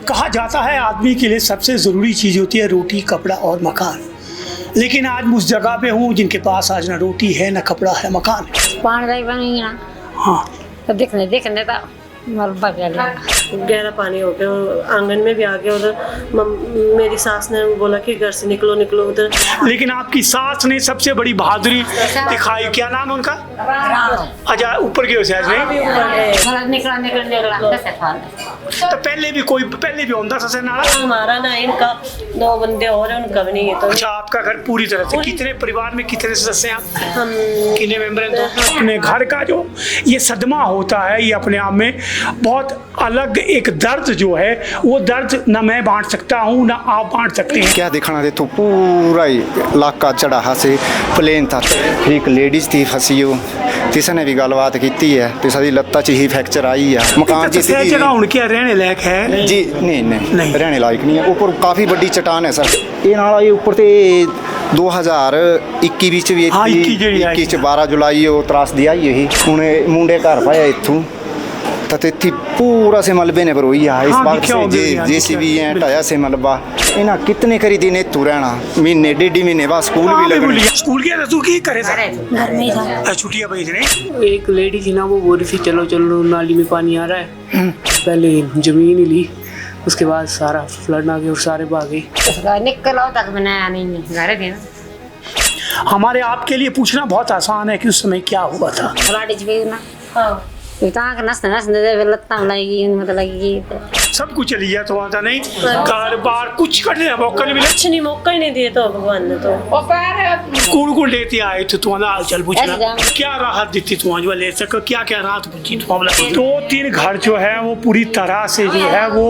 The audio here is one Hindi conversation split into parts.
कहा जाता है आदमी के लिए सबसे ज़रूरी चीज़ होती है रोटी, कपड़ा और मकान। लेकिन आज मैं उस जगह पे हूँ जिनके पास आज ना रोटी है, ना कपड़ा है, मकान है। पानी बनी ना। हाँ, तो देखने देखने तो मलबा गहरा पानी हो गया और आंगन में भी आ गया। उधर मेरी सास ने बोला कि घर से निकलो निकलो उधर। लेकिन आपकी सास ने सबसे बड़ी बहादुरी दिखाई। क्या नाम है उनका? अच्छा, ऊपर की सास ने निकला निकला निकला। तो पहले भी होता ससे नाला हमारा ना, इनका 2 बंदे और हैं, उनका भी नहीं है। तो अच्छा, आपका घर पूरी तरह से कितने परिवार में कितने सदस्य हैं आप? हम कितने मेंबर हैं? तो अपने घर का जो ये सदमा होता है, ये अपने आप में बहुत अलग एक दर्द जो है, वो दर्द ना मैं बांट सकता हूँ ना आप बांट सकते हैं। क्या दिखना दे तो पूरा ही इलाका चढ़ा से प्लेन था। एक लेडीज थी फसी हो, किसी ने भी गलबात की है तो सारी लत्ता च ही फ्रैक्चर आई है। मकान की स्थिति जगह हूँ क्या रहने लायक है? जी नहीं रहने लायक नहीं है। ऊपर काफ़ी बड़ी चट्टान है सर। ये नाला ये ऊपर ते 2021 ਵਿੱਚ ਵੀ 21 ਚ 12 ਜੁਲਾਈ ਉਹ ਤਰਾਸ ਦੀ ਆਈ ਇਹੀ ਹੁਣ ਮੁੰਡੇ ਘਰ ਪਾਇਆ ਇੱਥੋਂ ਤਾਂ ਇੱਥੇ ਪੂਰਾ ਸੇ ਮਲਬੇ ਨੇ ਭਰੋਈ ਆ। ਇਸ ਬਾਤ ਸੇ जेसीबी है ਢਾਇਆ ਸੇ ਮਲਬਾ ਇਹਨਾਂ कितने करी दिन इतू रहना महीने 1.5 महीने बाद स्कूल भी लगने। स्कूल गया तू की करे सर? घर में था। छुट्टियां भेज रहे। एक लेडी थी ना, वो बोल रही थी चलो चलो नाली में पानी आ रहा है। पहले जमीन ही ली, उसके बाद सारा फ्लड आ गया और सारे भागे। निकलो तक बनाया नहीं घर देना। हमारे आपके लिए पूछना बहुत आसान है कि उस समय क्या हुआ था। लत्ता लगेगी मतलब लगेगी सब कुछ चली गया तो आता नहीं, घर बार कुछ करने का मौका नहीं मिला। कुछ नहीं, मौका ही नहीं दिया तो भगवान ने। तो कौन लेते आए थे तुम्हारा हाल चाल पूछना, क्या राहत दी थी तुम्हारी ले सको, क्या क्या राहत पूछी तुम्हारा? 2-3 घर जो है वो पूरी तरह से जो है वो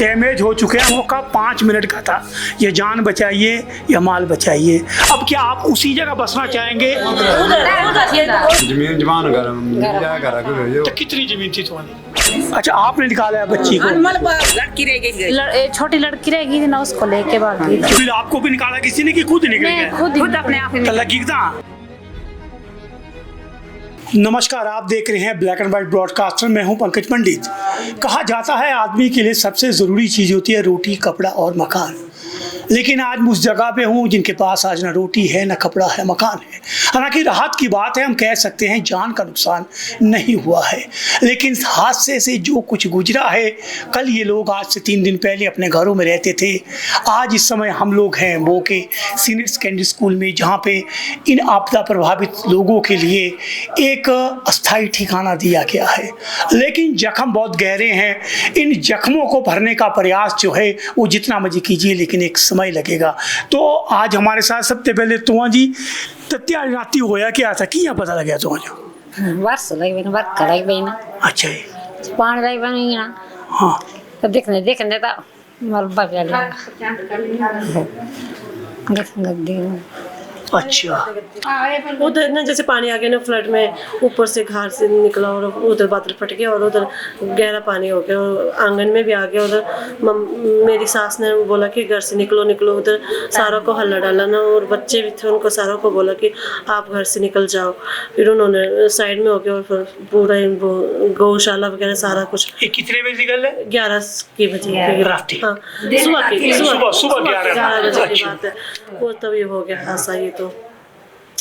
डैमेज हो चुके हैं। मौका 5 मिनट का था, ये जान बचाइए या माल बचाइए। अब क्या आप उसी जगह बसना चाहेंगे? जमीन जमान तो कितनी जमीन थी तुम्हारी? अच्छा, आपने निकाला है बच्ची को? लड़की रह गई, छोटी लड़की रह गई थी ना, उसको लेके भाग गई। फिर आपको भी निकाला किसी ने कि खुद निकल गया? खुद अपने आप तो लगी था। नमस्कार, आप देख रहे हैं ब्लैक एंड व्हाइट ब्रॉडकास्टर। मैं हूं पंकज पंडित। कहा जाता है आदमी के लिए सबसे ज़रूरी चीज़ होती है रोटी, कपड़ा और मकान। लेकिन आज मैं उस जगह पे हूँ जिनके पास आज ना रोटी है, ना कपड़ा है, मकान है। हालांकि राहत की बात है, हम कह सकते हैं जान का नुकसान नहीं हुआ है, लेकिन हादसे से जो कुछ गुजरा है। कल ये लोग आज से 3 दिन पहले अपने घरों में रहते थे। आज इस समय हम लोग हैं वो के सीनियर सेकेंडरी स्कूल में, जहाँ पे इन आपदा प्रभावित लोगों के लिए एक अस्थायी ठिकाना दिया गया है। लेकिन जख्म बहुत गहरे हैं। इन जख्मों को भरने का प्रयास जो है वो जितना मर्जी कीजिए, लेकिन एक समय लगेगा। तो आज हमारे साथ सबसे पहले तुआ जी तत्या राती होया क्या था कि यहाँ पता लगा तुआ जो वर्ष लग वर्क कराई बना। अच्छा है, पानी लग बनी ना। हाँ, तो देखने देखने तो मलबा अच्छा। उधर ना जैसे पानी आ गया ना फ्लड में, ऊपर से घर से निकला और उधर बादल फट गया और उधर गहरा पानी हो गया और आंगन में भी आ गया। उधर मेरी सास ने बोला कि घर से निकलो निकलो। उधर सारों को हल्ला डाला ना, और बच्चे भी थे, उनको सारों को बोला कि आप घर से निकल जाओ। फिर उन्होंने साइड में हो गया और फिर पूरा गौशाला वगैरह सारा कुछ। कितने बजे निकल रहे? 11 की बजे रात। हाँ, सुबह 11 बजे की बात है। वो तभी हो गया हादसा ये तो।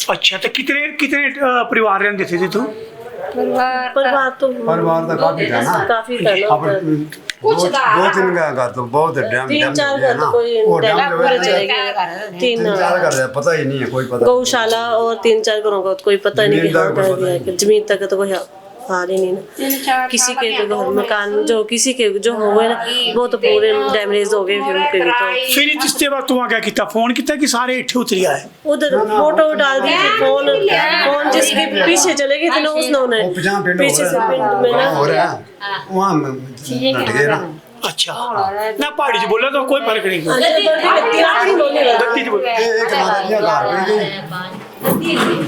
अच्छा, तो कितने परिवार रहते थे तू? परिवार तो काफी था ना। कुछ 2-3 घर तो बहुत डैम 3-4 घर तो कोई डैम चले गए। 3-4 घर पता ही नहीं है, कोई पता। गौशाला और 3-4 घरों का कोई पता नहीं कि जमीन तक तो कोई हाल ही नहीं ना। किसी के घर मकान जो किसी के जो हो गए ना, वो तो पूरे डैमेज हो गए। फिर तो फिर इसके बाद तुम क्या किया? फोन किया कि सारे इट्ठे उतरी आए? उधर फोटो डाल दी थी। फोन जिसके पीछे चले गए थे ना, उसने पीछे से पिंड में ना अच्छा ना पहाड़ी बोला तो कोई फर्क नहीं।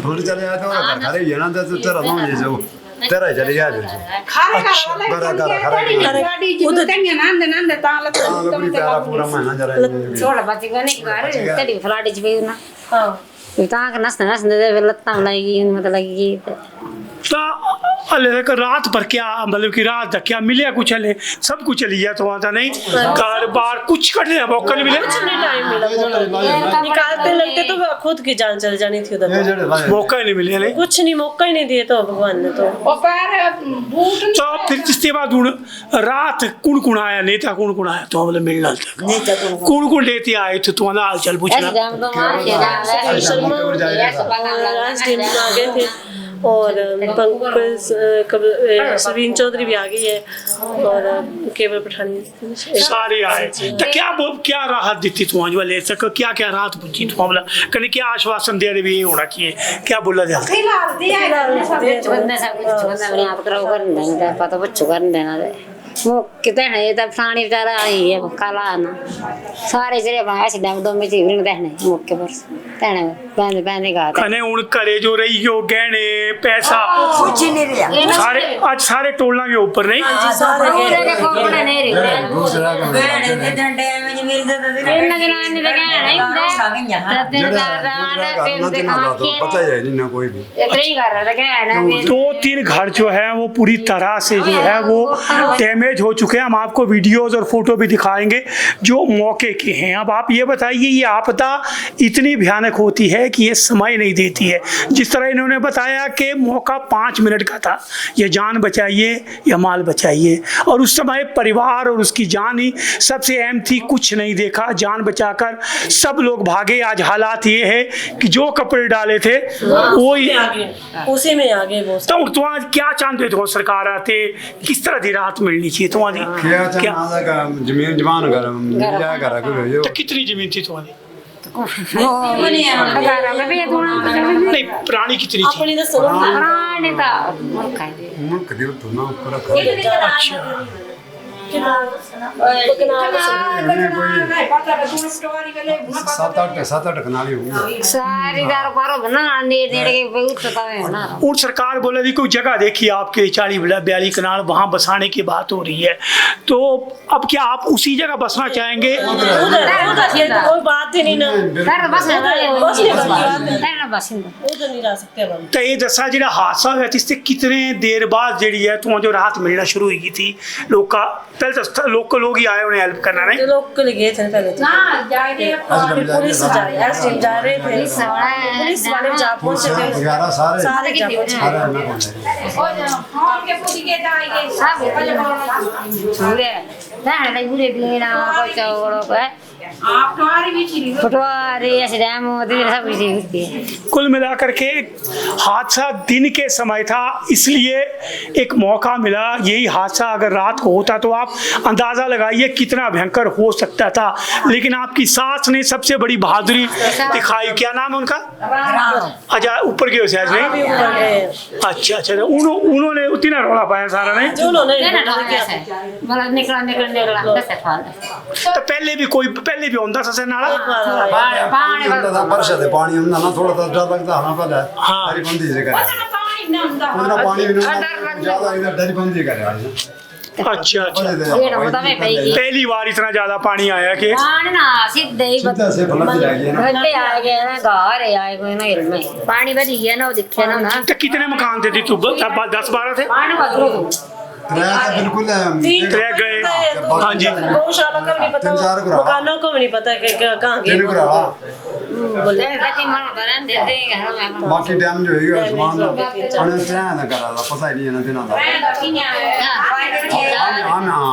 थोड़ी चले आए तो खड़े ये ना तो तेरा नाम ये जो तेरा चले गया फिर बड़ा गाड़ी उधर पूरा महीना जा रहा है। छोड़ बच गए नहीं घर तेरी फ्लड च भी ना। हां तो नस नस दे लत्ता लगेगी मतलब लगेगी। तो हले तक रात भर क्या मतलब कि रात तक क्या मिले कुछ हले सब कुछ चली गया तो वहाँ नहीं घर बार कुछ करने का मौका नहीं मिले कुछ नहीं टाइम मिला निकालते लगते तो खुद की जान चल जानी थी उधर मौका ही नहीं मिले हले कुछ नहीं मौका ही नहीं दिए तो भगवान ने तो तो फिर इसके बाद रात कुण आया नेता कुण आया तो मतलब मिलना तक कुण लेते आए थे तुम्हारा हाल चाल पूछना टीम में आ गए थे और पंकज सवीन चौधरी भी आ गई है और केवल पठानी सारे आए तो क्या राहत दी थी तुम्हारी वाले तक क्या राहत पूछी तुम बोला कहीं क्या आश्वासन दे रहे भी ये होना चाहिए क्या बोला जाता वो कितने ये तब सानी बेचारा आई है काला ना सारे जरे बनाया सी दम दो में थी उन देखने मौके पर तेने पहने पहने का कने उन करे जो रही जो गहने पैसा कुछ नहीं रहा सारे आज सारे टोलना के ऊपर नहीं सारे के कोपड़े नहीं रहे गहने दे डंडे में जो मिलते थे इन जनाने ने गहने नहीं होते तेरे का तेल दिखा के पता है नहीं ना कोई भी इतना ही कर रहा था गहना 2-3 घर जो है वो पूरी तरह से जो है वो डैमेज हो चुके हैं हम आपको वीडियोस और फोटो भी दिखाएंगे जो मौके के हैं अब आप ये बताइए ये आपदा इतनी भयानक होती है कि ये समय नहीं देती है जिस तरह इन्होंने बताया कि मौका 5 मिनट का था ये जान बचाइए या माल बचाइए और उस समय परिवार और उसकी जान ही सबसे अहम थी कुछ नहीं देखा जान बचाकर सब लोग भागे आज हालात ये है कि जो कपड़े डाले थे वो ही उसी में आ गए वो तो तुम्हारा क्या चाहते थे सरकार आते किस तरह की राहत मिलनी चाहिए तुम्हारी क्या जमीन जमान कर मिल जाया कर तो कितनी जमीन थी तुम्हारी नहीं प्राणी कितनी थी अपनी तो सुनो प्राणी था मूर्ख है मुल्क दिल तो ना ऊपर सात आठ कनाली होंगी सारी दार पारो बना नेड़ नेड़ के बहुत सतावे ना और सरकार बोले थी कोई जगह देखी आपके 40-42 कनाल वहाँ बसाने की बात हो रही है तो अब क्या आप उसी जगह बसना चाहेंगे कोई बात ही नहीं ना सर बस बस उधर नहीं जा सकते अब तो ये दसा जो हादसा हुआ इससे कितने देर बाद जी है तुम्हें जो राहत मिलना शुरू हुई थी लोग का पहले तो लोग ही आए उन्हें हेल्प करना नहीं लोग के लिए गए थे पहले तो पुलिस जा रहे थे पुलिस वाले जा पहुंचे थे सारे जा पहुंचे कुल मिलाकर के हादसा दिन के समय था इसलिए एक मौका मिला यही हादसा अगर रात को होता तो आप अंदाजा लगाइए कितना भयंकर हो सकता था लेकिन आपकी सास ने सबसे बड़ी बहादुरी दिखाई क्या नाम है उनका अच्छा ऊपर गए आज नहीं अच्छा उन्होंने उतना रौला पाया सारा नहीं तो पहले भी होता ससे नाला वर्षा दे पानी ਹੁੰਦਾ ना थोड़ा सा डर लगता है ना पहले हरी बंदी से करे उतना पानी भी नहीं ज्यादा इधर डरी बंदी करे अच्छा पहली बार इतना ज्यादा पानी आया कि सीधा से फलती रह गई ना पानी बच गया ना दिखे ना तो कितने मकान थे 10-12 थे बिल्कुल गए हाँ जी गौशाला का भी नहीं पता मकानों को भी नहीं पता कि कहाँ गए बोले बाकी डैम जो है आसमान उन्हें क्या ना करा था पता ही नहीं है ना देना था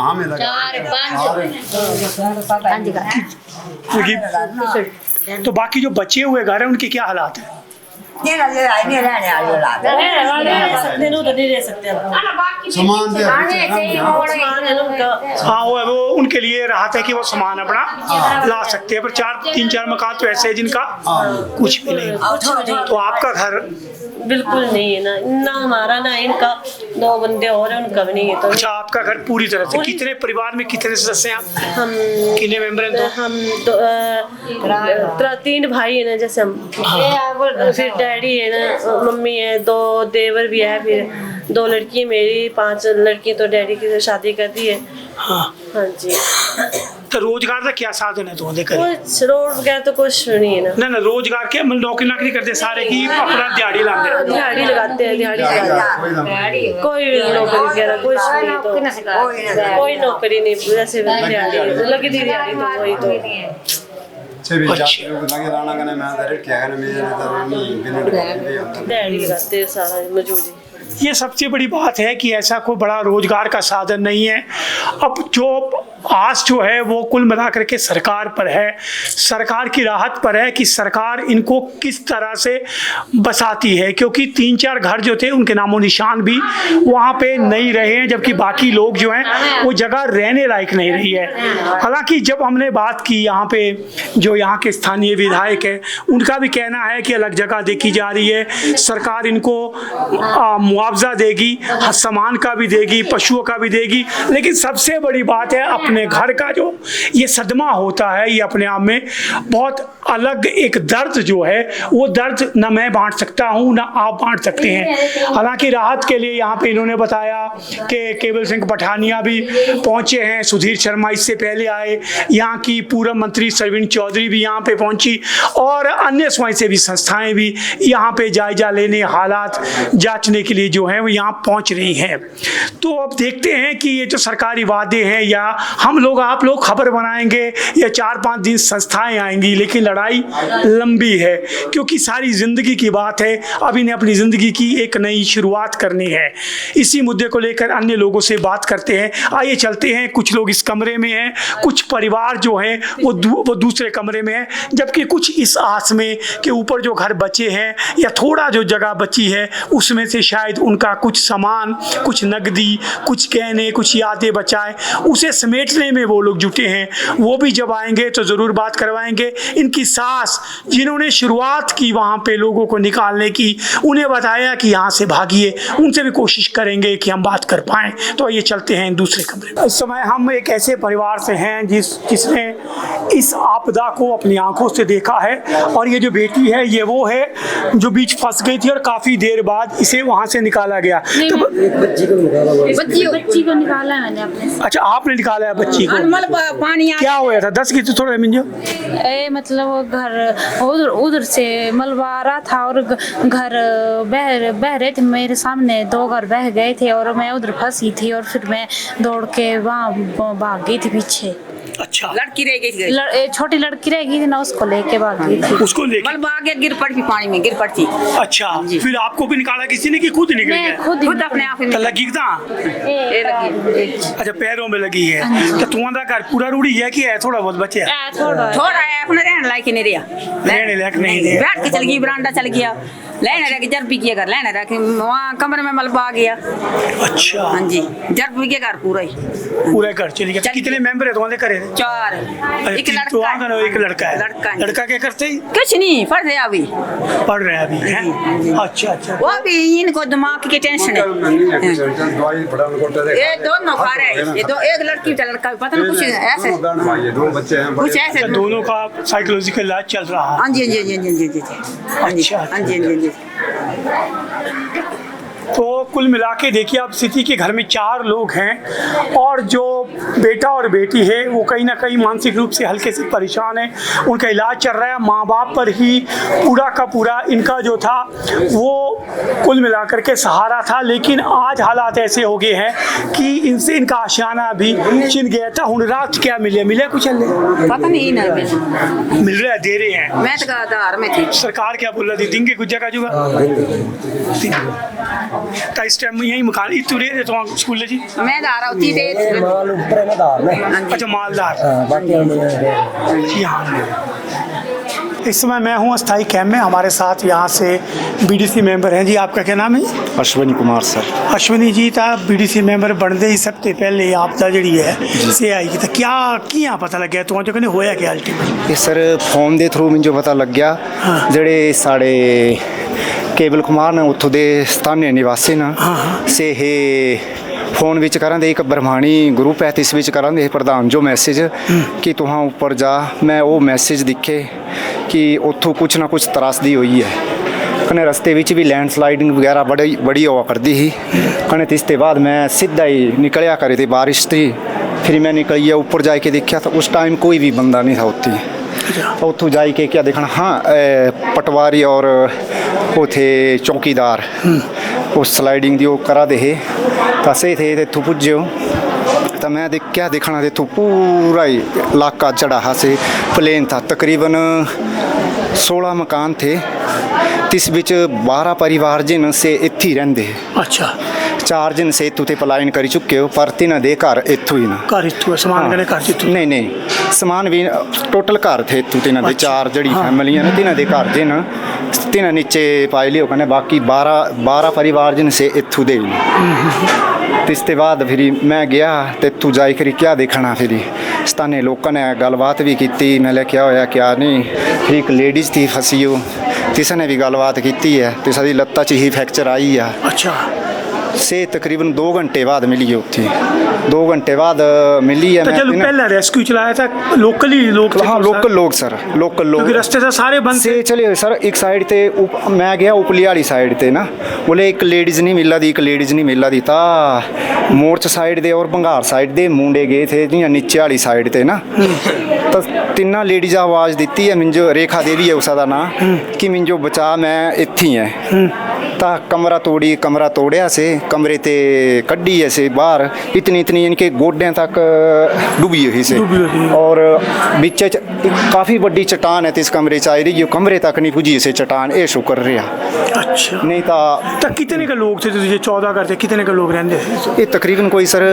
हमें लगा तो बाकी जो बचे हुए घर हैं उनके क्या हालात है नहीं रह सकते सामान हाँ वो उनके लिए राहत है कि वो सामान अपना ला सकते हैं पर 3-4 मकान तो ऐसे है जिनका कुछ भी नहीं तो आपका घर बिल्कुल नहीं है ना हमारा ना इनका 2 बंदे और हैं उनका भी नहीं है तो अच्छा आपका घर पूरी तरह से कितने परिवार में कितने सदस्य हैं आप हम कितने मेंबर हैं तो हम 3 भाई है ना जैसे हम फिर डैडी है ना मम्मी है 2 देवर भी है फिर 2 लड़की मेरी 5 लड़की तो डैडी की शादी कर दी है हाँ जी तो रोजगार का क्या साधन है तुम्हारे करे? कुछ रोड वगैरह तो कुछ नहीं है ना। ना रोजगार के मतलब नौकरी नाकरी करते सारे की अपना दिहाड़ी लाते हैं। दिहाड़ी लगाते हैं, दिहाड़ी लगाते हैं। कोई नौकरी वगैरह कुछ नहीं, तो कोई नौकरी नहीं, जैसे दिहाड़ी लगी थी दिहाड़ी तो वही तो दिहाड़ी लगाते हैं सारा मजदूरी। ये सबसे बड़ी बात है कि ऐसा कोई बड़ा रोजगार का साधन नहीं है। अब जो आस जो है वो कुल मिलाकर के सरकार पर है, सरकार की राहत पर है कि सरकार इनको किस तरह से बसाती है, क्योंकि 3-4 घर जो थे उनके नामो निशान भी वहाँ पे नहीं रहे हैं, जबकि बाकी लोग जो हैं वो जगह रहने लायक नहीं रही है। हालांकि जब हमने बात की यहाँ पे जो यहाँ के स्थानीय विधायक है उनका भी कहना है कि अलग जगह देखी जा रही है, सरकार इनको मुआवजा देगी, सामान का भी देगी, पशुओं का भी देगी, लेकिन सबसे बड़ी बात है अपने घर का जो ये सदमा होता है ये अपने आप में बहुत अलग एक दर्द जो है वो दर्द न मैं बांट सकता हूँ न आप बांट सकते हैं। हालांकि राहत के लिए यहाँ पे इन्होंने बताया कि केवल सिंह पठानिया भी पहुँचे हैं, सुधीर शर्मा इससे पहले आए, यहाँ की पूर्व मंत्री सरवीण चौधरी भी यहाँ पे पहुँची और अन्य स्वयंसेवी संस्थाएं भी यहाँ पे जायजा लेने, हालात जांचने के लिए जो है वो यहाँ पहुँच रही हैं। तो अब देखते हैं कि ये जो सरकारी वादे हैं या हम लोग आप लोग खबर बनाएंगे या 4-5 दिन संस्थाएं आएंगी, लेकिन लड़ाई लंबी है क्योंकि सारी ज़िंदगी की बात है। अब इन्हें अपनी ज़िंदगी की एक नई शुरुआत करनी है। इसी मुद्दे को लेकर अन्य लोगों से बात करते हैं। आइए चलते हैं, कुछ लोग इस कमरे में हैं, कुछ परिवार जो हैं वो दूसरे कमरे में है, जबकि कुछ इस आस में कि ऊपर जो घर बचे हैं या थोड़ा जो जगह बची है उसमें से शायद उनका कुछ सामान, कुछ नकदी, कुछ गहने, कुछ यादें बचाए, उसे समेटने में वो लोग जुटे हैं। वो भी जब आएंगे तो ज़रूर बात करवाएंगे। इनकी सास जिन्होंने शुरुआत की वहाँ पे लोगों को निकालने की, उन्हें बताया कि यहाँ से भागिए, उनसे भी कोशिश करेंगे कि हम बात कर पाएँ। तो ये चलते हैं दूसरे कमरे में। इस समय हम एक ऐसे परिवार से हैं जिसने इस आपदा को अपनी आंखों से देखा है और ये जो बेटी है ये वो है जो बीच फंस गई थी और काफ़ी देर बाद इसे वहाँ से निकाला गया। तो बच्ची को निकाला है मैंने अपने से। अच्छा, आपने निकाला है बच्ची को? पानी क्या हुआ था? 10 की तो थोड़ा मिंजो मतलब वो घर उधर से मलबा आ रहा था और घर बह रहे थे। मेरे सामने 2 घर बह गए थे और मैं उधर फंसी थी और फिर मैं दौड़ के वहाँ भाग गई थी पीछे। अच्छा, लड़की रह गई थी, छोटी लड़की रह गई थी ना, उसको लेके भाग गई थी। उसको लेके मलबा आगे गिर पड़ी पानी में, गिर पड़ती। अच्छा, फिर आपको भी निकाला किसी ने कि खुद निकल गया? खुद अपने आप ही लगी कहाँ? अच्छा, पैरों में लगी है। तो तुम्हारा घर पूरा रूढ़ी है कि है थोड़ा बहुत बचे है? थोड़ा है, अपने रहने लायक नहीं रहा, रहने लायक नहीं रहा। बैठ के चल गई, बरांडा चल गया, लेने रह के जरपी के घर लेने रह के वहाँ कमरे में मलबा आ गया। अच्छा, हाँ जी, जरपी के घर पूरा ही पूरा घर चली गया। कितने मेंबर है तुम्हारे घर? 4। एक लड़का है। लड़का क्या करते हैं? कुछ नहीं, पढ़ रहे अभी, पढ़ रहे अभी हैं? अच्छा अच्छा। वो भी इनको दिमाग की टेंशन है। ये दोनों खा रहे हैं, ये एक लड़की लड़का, पता नहीं कुछ ऐसे, दो बच्चे हैं, कुछ ऐसे दोनों का साइकोलॉजिकल इलाज चल रहा है। हाँ जी हाँ जी हाँ जी हाँ जी हाँ जी अच्छा, हाँ जी हाँ जी। तो कुल मिला के देखिए अब स्थिति के घर में 4 लोग हैं और जो बेटा और बेटी है वो कहीं ना कहीं मानसिक रूप से हल्के से परेशान है। उनका इलाज चल रहा है। माँ बाप पर ही पूरा का पूरा इनका जो था वो कुल मिलाकर के सहारा था, लेकिन आज हालात ऐसे हो गए हैं कि इनसे इनका आशियाना भी छिन गया था। हुन रात क्या मिले कुछ पता नहीं ना मिल रहा है, दे रहे हैं। मैं तो आधार में थी। सरकार क्या बोल रही थी? देंगे कुछ जगह जुगा तो इस टाइम यही मकान इतने दे तो स्कूल जी मैं आ रहा होती थे। अच्छा, मालदार। इस समय मैं हूँ अस्थाई कैंप में। हमारे साथ यहाँ से बीडीसी मेंबर हैं जी। आपका क्या नाम है? अश्विनी कुमार सर। अश्विनी जी था बीडीसी मेंबर बनते ही सबसे पहले आपदा जी है से आई तो क्या किया पता लग गया तुम्हें जो होया क्या अल्टीमेट? ये सर फोन के थ्रू मुझे पता लग गया। जेडे साढ़े केवल कुमार ने उत्थों दे स्थानीय निवासी ना से हे फोन विच करां दे एक ब्रह्माणी ग्रुप है, इस विच करां दे प्रधान जो मैसेज कि तुहां ऊपर जा। मैं वो मैसेज दिखे कि उत्थों कुछ ना कुछ त्रासदी हुई है। कने रस्ते विच भी लैंडस्लाइडिंग वगैरह बड़ी हुआ करती ही। कने इसके बाद मैं सीधा ही निकलिया करी थी, बारिश थी फिर मैं निकल गया ऊपर जाके देखा तो उस टाइम कोई भी बंदा नहीं था उत्थे। उत्थों जाके क्या देखना, हाँ पटवारी और वो थे चौकीदार, उस स्लाइडिंग दी वो करा दे तो सही थे। इत्थों पुज्जे तो मैं क्या देखना थे, इत्थों पूरा ही इलाका चढ़ा से प्लेन था, तकरीबन 16 मकान थे, तिस बिच 12 परिवार जिन से इत्थे रहंदे। अच्छा, 4 दिन से इत्थों ते पलायन करी चुके हो, पर तिन्हां दे घर इत्थों ही ना घर इत्थों समान कने घर इत्थों नहीं समान भी टोटल घर थे इत्थों तिन्हां दे। 4 जड़ी फैमिलियां ने तिन्हां दे घर जे ना, तिन्हां नीचे पाई लियो कने बाकी 12 परिवार जिन से इत्थों दे। इसके बाद फिर मैं गया तो इत्थों जाई फिर क्या देखना, फिर स्थानीय लोगों ने गलबात भी की, मैं क्या होया क्या नहीं। फिर एक लेडीज़ थी फसी हो, तिसने भी गलबात की है, तिसा दी लत्ता च ही फ्रैक्चर आई है। अच्छा, से तकरीबन 2 घंटे बाद मिली है उत्थे, 2 घंटे बाद मिली है। तो चलो पहला रेस्क्यू चलाया था लोकली लोग? हाँ लोकल लोग सर, लोकल लोग, क्योंकि रास्ते से सारे बंद से चले सर। एक साइड ते मैं गया उपली वाली साइड ते ना, बोले एक लेडीज़ नहीं मिला दी, एक लेडीज़ नहीं मिला दी ता मोर्च साइड दे और भंगार साइड दे मुंडे गए थे जियां नीचे वाली साइड ते ना। तो 3 लेडीज़ आवाज़ दी है, मिंजो रेखा देवी है उसका नाम, कि मिंजो बचा मैं इत्थी है। ता कमरा तोड़िया से, कमरे ते कड्डी है से बाहर, इतनी इनके गोड्या तक डूबी हुई से, और बीच काफ़ी बड़ी चट्टान है इस कमरे च आई रही, कमरे तक नहीं पुजी से चट्टान, ये शुक्र रहा। अच्छा, नहीं तो कितने का लोग थे? तुझे 14 करते कितने का लोग रहते थे? ये तकरीबन कोई सर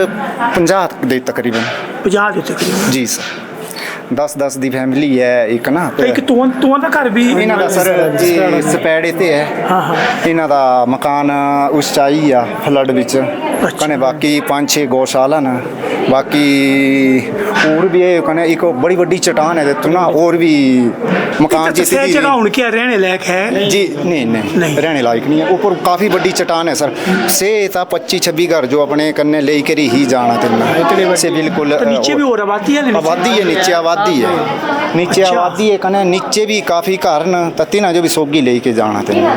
50 दे तकरीबन 50 दे तकरीबन जी सर। 10 दी फैमिली है एक ना, एक तूं दा घर भी इन्हां दा सर जी सपैड़े ते है। हाँ हाँ, इन्हां दा मकान उस चाहिए आ फ्लड विच कने, बाकी 5-6 गौशाला ना, बाकी और भी है कने, एक बड़ी बड़ी चट्टान है तो ना, और भी मकान जिस जगह हुन क्या रहने लायक है जी? नहीं रहने लायक नहीं है। ऊपर काफ़ी बड़ी चट्टान है सर, से 25-26 घर जो अपने कन्ने ले कर ही जाना तेना से बिल्कुल। नीचे भी और आबादी है? आबादी है नीचे, आबादी है नीचे, आबादी है कने, नीचे भी काफ़ी घर न, तिना जो भी सोगी ले के जाना तेना।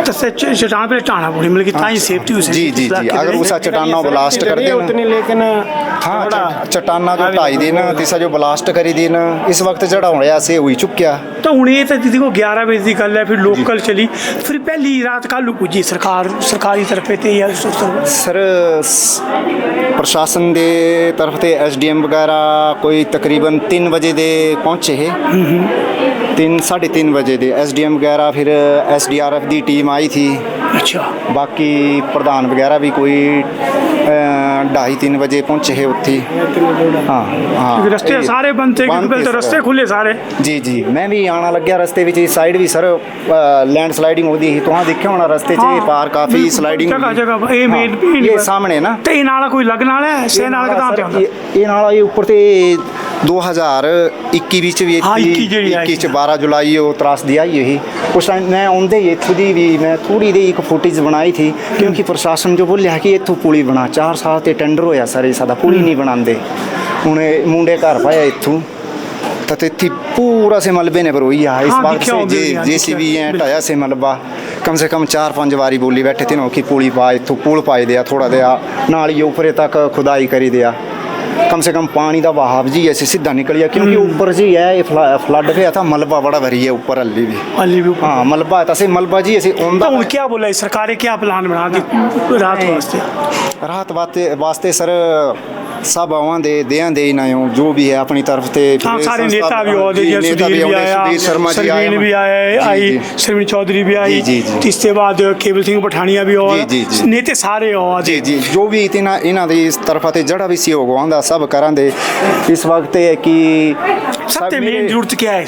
तो चट्टान पे टाना पड़ी, मतलब कि ताई सेफ्टी उसे जी जी जी, अगर उस चट्टाना ब्लास्ट कर देना उतनी, लेकिन हाँ चट्टाना जो ढाई देना तीसा जो ब्लास्ट करी देना, इस वक्त जड़ा होया से हुई चुक्या। तो हूँ ये तो दीदी को 11 बजे की गल है, फिर लोकल चली, फिर पहली रात कल पुजी सरकारी तरफ ते या सर प्रशासन दे तरफ ते SDM वगैरह कोई तकरीबन 3 बजे दे पहुँचे है, 3-3:30 बजे दे SDM वगैरह, फिर SDRF दी टीम आई थी। अच्छा, बाकी प्रधान वगैरह भी कोई 2:30-3 बजे पहुँचे है उत्थे। हाँ हाँ, रास्ते सारे बंद थे, तो रास्ते खुले सारे। जी जी, मैं भी आना लग गया रस्ते विच, इस साइड भी सर लैंड स्लाइडिंग होती ही, तुहां देखिया होना रस्ते च पार काफ़ी स्लाइडिंग जगह ये मेन ये सामने ना। ते ये नाला कोई लगन वाला है? से नाला कहां पे होंदा? ये नाला ये ऊपर ते 2021 विच भी 21 च 12 जुलाई वो त्रासदी आई ही, उस टाइम मैं आंदे ही इत्थों दी भी मैं थोड़ी दी एक फुटेज बनाई थी, क्योंकि प्रशासन जो बोलिया कि इत्थों पुली बना, 4 साल ते टेंडर होया सर इसदा, पुली नहीं बनांदे। हुण मुंडे घर पाया इत्थों तो इत्थे पूरा से मलबे ने भरोई आ, इस बात से JCB ढाया से मलबा कम से कम 4-5 बारी बोली बैठे थे कि पुली पा, इत्थों पुल पाए दिया थोड़ा दिया, नाल ही ऊपरे तक खुदाई करी दिया, कम से कम पानी का बहाव जी ऐसे सीधा निकल गया, क्योंकि ऊपर जी है ये फ्लड पे था, मलबा बड़ा भरी है ऊपर हल्ली भी हाँ मलबा है, तसे मलबा जी ऐसे ओंदा। तो क्या बोला सरकार क्या प्लान बना दी रात वास्ते सर सब आवां दें ना जो भी है अपनी तरफ से। सारे नेता भी हो, सुधीर शर्मा भी आए, आई सरवीण चौधरी भी आई, इसके बाद केवल सिंह पठानिया भी और नेता सारे हो जी जी, जो भी इतना इन्हां दी इस तरफ ते जड़ा भी सहयोग आंदा सब करां दे। इस वक्त है कि सबसे मेन जरूरत क्या है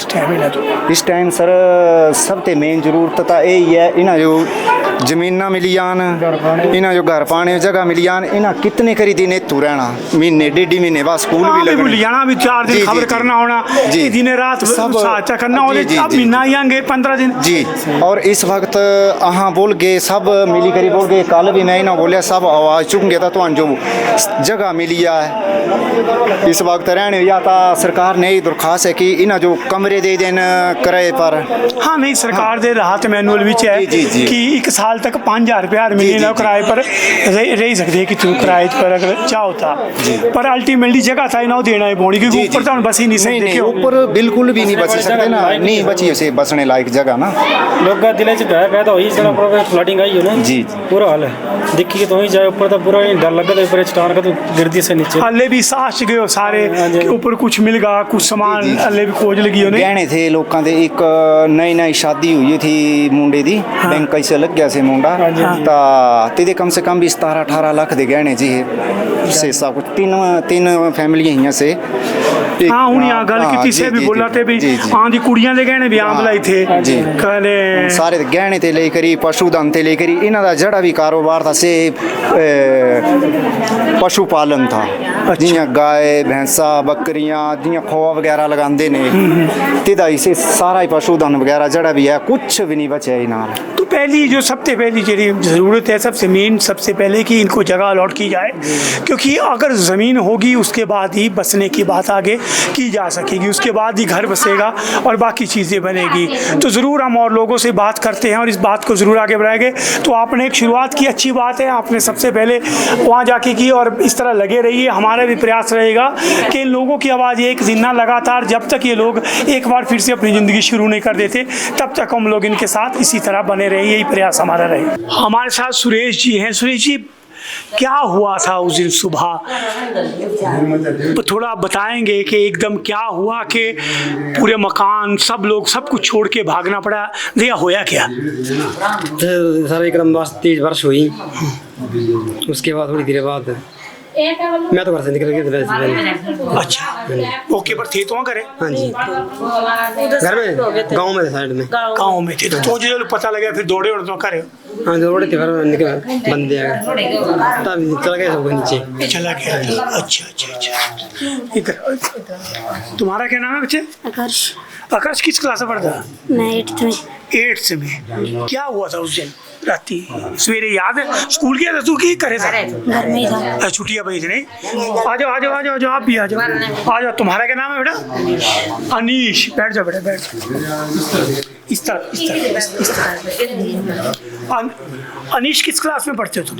इस टाइम सर सबसे मेन जरूरत तो यही है, इन्हां जो जमीना मिली जान, इन्हां जो घर पाने जगह मिली जान, इन्हां कितने करी दिन इत्थों रहना, महीने 1.5 महीने बाद स्कूल भी लगने जाना, भी 4 दिन खबर करना होना, दिन रात सहायता करना होने, अब महीना आएंगे 15 दिन जी। और इस वक्त अहाँ बोल गए सब मिली करी बोल गए, कल भी मैं ना बोलिया सब आवाज़ चुक गया था, तो जो जगह मिली है इस वक्त रहने या तो सरकार ने ही खास है कि इन्हें जो कमरे दे देन किराए पर। हाँ नहीं सरकार दे राहत मैनुअल भी है जी। कि 1 साल तक 5,000 रुपया महीने ना किराए पर रह सकते हैं कि तू किराए पर अगर चाहो था, पर अल्टीमेटली जगह था ना देना है पौड़ी क्योंकि ऊपर तो बस ही नहीं सकते। नहीं ऊपर बिल्कुल भी नहीं बच सकते ना, नहीं बची उसे बसने लायक जगह ना। लोग का दिल से पैदा हुई जरा पर फ्लडिंग आई हो ना जी पूरा हाल है देखिए तो ही जाए ऊपर तो पूरा डर लगा तो ऊपर चट्टान का तो गिरदी से नीचे हल्ले भी सास गए सारे ऊपर कुछ मिल गया कुछ सामान हल्ले भी खोज लगी हो गहने थे लोगों के। एक नई शादी हुई थी मुंडे दी बैंक कैसे लग गया से मुंडा तो कम से कम भी 17-18 लाख दे गहने जी से सब कुछ तीन फैमिली यहाँ से। हाँ हूँ यहाँ गल की से भी बोला थे भी हाँ दी कुड़ियां दे गहने भी आम लाई थे कहले सारे गहने ते ले करी पशुधन ते ले करी इन्हां दा जड़ा भी कारोबार था से पशुपालन था। जियां गाय भैंसा बकरियां जियां खोआ वगैरह लगांदे ने तिदा इसे सारा ही पशुधन वगैरह जड़ा भी है कुछ भी नहीं बचा है नाल। तो पहली जो सबसे पहली जी ज़रूरत है सबसे मेन सबसे पहले कि इनको जगह अलॉट की जाए क्योंकि अगर ज़मीन होगी उसके बाद ही बसने की बात आगे की जा सकेगी, उसके बाद ही घर बसेगा और बाकी चीज़ें बनेगी। तो ज़रूर हम और लोगों से बात करते हैं और इस बात को ज़रूर आगे बढ़ाएंगे। तो आपने एक शुरुआत की अच्छी बात है, आपने सबसे पहले वहाँ जाके की और इस तरह लगे रहिए। हमारा भी प्रयास रहेगा कि इन लोगों की आवाज़ एक जिन्ना लगातार जब तक ये लोग एक बार फिर से अपनी ज़िंदगी शुरू नहीं कर देते तब तक हम लोग इनके साथ इसी तरह बने रहे, यही प्रयास हमारा रहे। हमारे साथ सुरेश जी हैं। सुरेश जी क्या हुआ था उस दिन सुबह, थोड़ा बताएंगे कि एकदम क्या हुआ कि पूरे मकान सब लोग सब कुछ छोड़ के भागना पड़ा, या होया क्या? सर एकदम बस तेज बारिश हुई, उसके बाद थोड़ी देर बाद मैं तो घर से निकल गया। अच्छा ओके पर थे तो करे? हाँ जी घर में गांव में साइड में गांव में थे तो जो पता लगा फिर दौड़े और तो करे? हाँ दौड़े थे फिर निकल बंदे आ गए तब चला गया सब नीचे चला गया। अच्छा इधर तुम्हारा क्या नाम है बच्चे? आकर्ष। आकर्ष किस क्लास में पढ़ता? मैं 8th में। 8th में। क्या हुआ था उस दिन राती सवेरे याद है? स्कूल गया था तू की करे था? घर में ही था। छुट्टियाँ पड़ी थी नहीं? आ जाओ आप भी आ जाओ। तुम्हारा क्या नाम है बेटा? अनीश। बैठ जाओ बेटा बैठ जाओ। इस तरह अनीश किस क्लास में पढ़ते हो तुम?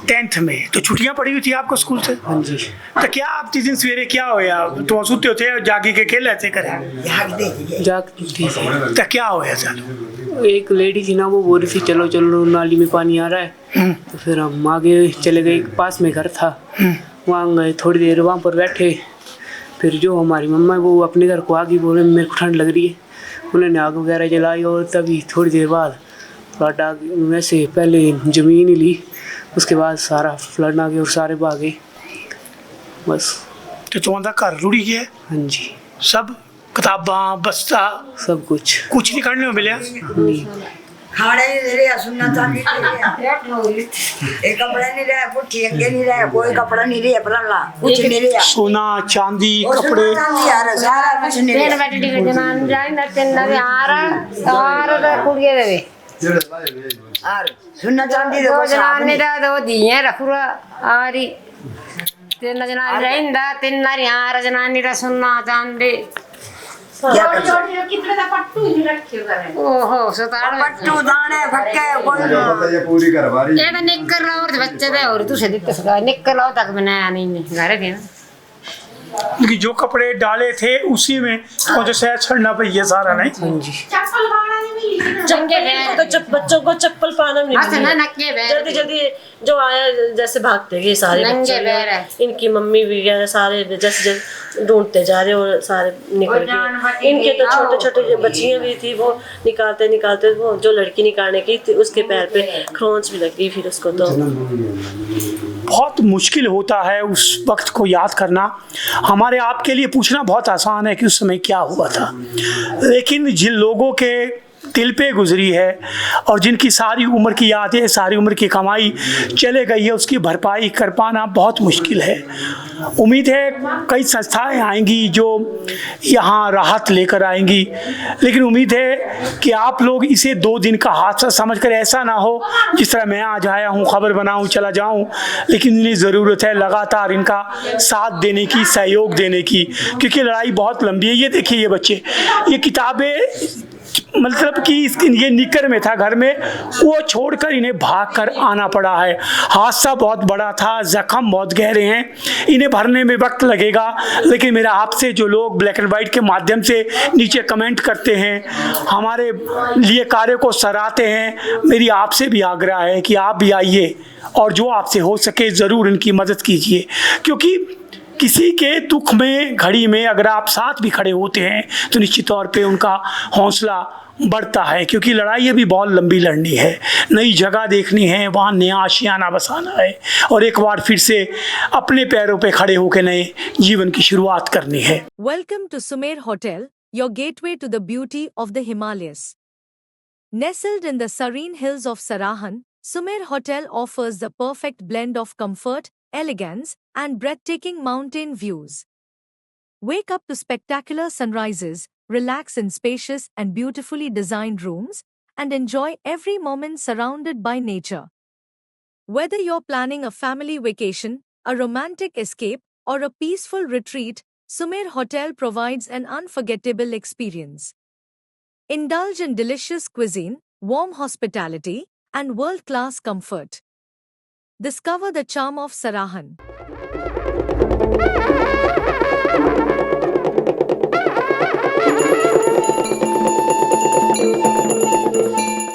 10th में। तो छुट्टियाँ पड़ी हुई थी आपको स्कूल से? हाँ जी। तो क्या आप दिन सवेरे क्या होया तो सोते होते जागी के खेल लेते करे जागती थी। तो क्या होया? चलो एक लेडी थी ना वो बोल रही थी चलो चलो नाली में पानी आ रहा है तो फिर हम आगे चले गए। पास में घर था वहाँ गए, थोड़ी देर वहाँ पर बैठे। फिर जो हमारी मम्मा वो अपने घर को आगे बोले मेरे को ठंड लग रही है, उन्होंने आग वगैरह जलाई और तभी थोड़ी देर बाद फ्लड आ गई। वैसे पहले ज़मीन ही ली, उसके बाद सारा फ्लड आ गया और सारे भागे बस। तो तुम्हारा घर रुड़ी गया? हाँ जी। सब किताबां बस्ता सब कुछ नहीं करने को मिला? नहीं। खाने नहीं रहा, सुनना चांदी नहीं रहा, एक कपड़ा नहीं रहा, पुट्ठी अंगे नहीं रहा, कोई कपड़ा नहीं रहा, पराला कुछ नहीं रहा। सोना चांदी कपड़े यार सारा कुछ नहीं रहा। बैठ टिक जनान जाए ना तेना भी आर कुड़िए देवे यार सुनना चांदी दो जनान ने दो दिए रखुरा आरी तेना जनान जाइंदा तेना री आर जनान ने सुनना चांदी कितने का पट्टू ही रखे करे। ओहो सताड़ पट्टू दाने फक्के कोई ये पूरी करवारी ये तो निकल रहा और बच्चे दे और तू से दिक्कत सका निकल आओ तक बनाया नहीं घर के कि जो कपड़े डाले थे उसी में वो जो शायद छड़ना पे ये सारा नहीं। चप्पल पाना नहीं मिली तो बच्चों को चप्पल पाना नहीं मिली। जल्दी जल्दी जो आया जैसे भागते गए सारे बच्चे, इनकी मम्मी वगैरह सारे जैसे ढूंढते जा रहे और सारे निकल गए। इनके तो छोटे छोटे बच्चियां भी थी वो निकालते वो जो लड़की निकालने की थी उसके पैर पे खरोंच भी लग गई। फिर उसको तो बहुत मुश्किल होता है उस वक्त को याद करना। हमारे आपके लिए पूछना बहुत आसान है कि उस समय क्या हुआ था, लेकिन जिन लोगों के तिल पे गुजरी है और जिनकी सारी उम्र की यादें, सारी उम्र की कमाई चले गई है, उसकी भरपाई कर पाना बहुत मुश्किल है। उम्मीद है कई संस्थाएं आएंगी जो यहाँ राहत लेकर आएंगी, लेकिन उम्मीद है कि आप लोग इसे 2 दिन का हादसा समझकर ऐसा ना हो जिस तरह मैं आज आया हूँ, खबर बनाऊँ, चला जाऊँ, लेकिन इन्हें ज़रूरत है लगातार इनका साथ देने की, सहयोग देने की, क्योंकि लड़ाई बहुत लंबी है। ये देखिए ये बच्चे, ये किताबें मतलब कि ये निकर में था घर में, वो छोड़कर इन्हें भागकर आना पड़ा है। हादसा बहुत बड़ा था, जख्म बहुत गहरे हैं, इन्हें भरने में वक्त लगेगा, लेकिन मेरा आपसे जो लोग ब्लैक एंड वाइट के माध्यम से नीचे कमेंट करते हैं, हमारे लिए कार्य को सराहते हैं, मेरी आपसे भी आग्रह है कि आप भी आइए और जो आपसे हो सके ज़रूर इनकी मदद कीजिए, क्योंकि किसी के दुख में, घड़ी में अगर आप साथ भी खड़े होते हैं तो निश्चित तौर पे उनका हौसला बढ़ता है, क्योंकि लड़ाई अभी बहुत लंबी लड़नी है। नई जगह देखनी है, वहाँ नया आशियाना बसाना है और एक बार फिर से अपने पैरों पे खड़े होकर नए जीवन की शुरुआत करनी है। Welcome to Sumer Hotel, your gateway to the beauty of the Himalayas. Nestled in the serene hills of Sarahan, Sumer Hotel offers the perfect blend of comfort, elegance, and breathtaking mountain views. Wake up to spectacular sunrises, relax in spacious and beautifully designed rooms, and enjoy every moment surrounded by nature. Whether you're planning a family vacation, a romantic escape, or a peaceful retreat, Sumer Hotel provides an unforgettable experience. Indulge in delicious cuisine, warm hospitality, and world-class comfort. Discover the charm of Sarahan.